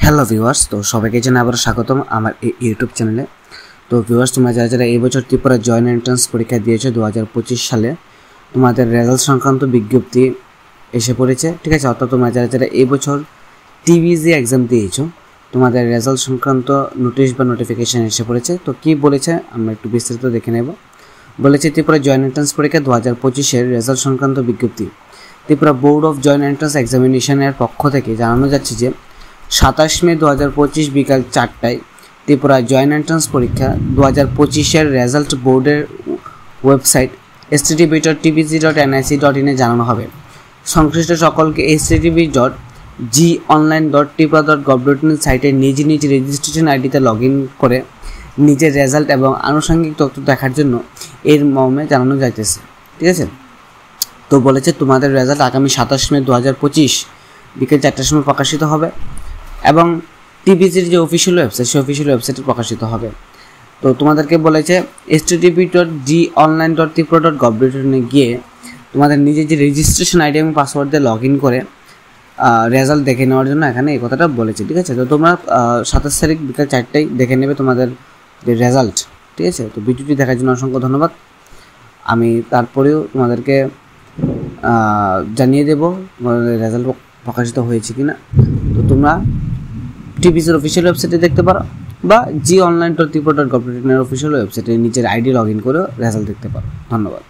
Hello viewers, তো সবাইকে জানাই আবার স্বাগতম আমার এই ইউটিউব চ্যানেলে। তো ভিউয়ার্স, তোমরা যারা যারা এই বছর ত্রিপুরা জয়েন্ট এন্ট্রান্স পরীক্ষা দিয়েছো 2025 সালে, তোমাদের রেজাল্ট সংক্রান্ত বিজ্ঞপ্তি এসে পড়েছে। ঠিক আছে, অর্থাৎ তোমরা যারা যারা এই বছর টিভিজি এক্সাম দিয়েছো, তোমাদের রেজাল্ট সংক্রান্ত নোটিশ বা নোটিফিকেশান এসে পড়েছে। তো কী বলেছে আমরা একটু বিস্তারিত দেখে নেব। বলেছে ত্রিপুরা জয়েন্ট এন্ট্রান্স পরীক্ষা 2025-এর রেজাল্ট সংক্রান্ত বিজ্ঞপ্তি। Tripura board of joint entrance এক্সামিনেশনের পক্ষ থেকে জানানো যাচ্ছে যে 27 মে 2025 বিকাল 4টায় ত্রিপুরা জয়েন্ট এন্ট্রান্স পরীক্ষা 2025-এর রেজাল্ট বোর্ডের ওয়েবসাইট http.tbc.nic.in জানানো হবে। সংশ্লিষ্ট সকলকে http.gonline.tripura.gov.in সাইটে নিজ নিজ রেজিস্ট্রেশন আইডিতে লগ ইন করে নিজের রেজাল্ট এবং আনুষঙ্গিক তথ্য দেখার জন্য এর মর্মে জানানো যাইতেছে। ঠিক আছে, তো বলেছে তোমাদের রেজাল্ট আগামী 27 মে 2025 বিকেল 4টার সময় প্রকাশিত হবে এবং টিভিসির যে অফিসিয়াল ওয়েবসাইট, সেই অফিসিয়াল ওয়েবসাইটে প্রকাশিত হবে। তো তোমাদেরকে বলেছে http.gonline.tripura.gov.in গিয়ে তোমাদের নিজের যে রেজিস্ট্রেশন আইডি এবং পাসওয়ার্ড দিয়ে লগ ইন করে রেজাল্ট দেখে নেওয়ার জন্য এখানে এই কথাটা বলেছে। ঠিক আছে, তো তোমরা 27 তারিখ বিকাল 4টায় দেখে নেবে তোমাদের যে রেজাল্ট। ঠিক আছে, তো ভিডিওটি দেখার জন্য অসংখ্য ধন্যবাদ। আমি তারপরেও তোমাদেরকে জানিয়ে দেবো তোমাদের রেজাল্ট প্রকাশিত হয়েছে কি না। তো তোমরা টিভিসির অফিসিয়াল ওয়েবসাইটে দেখতে পারো বা gonline.tripura.gov.in অফিসিয়াল ওয়েবসাইটে নিজের আইডি লগ ইন করে রেজাল্ট দেখতে পারো। ধন্যবাদ।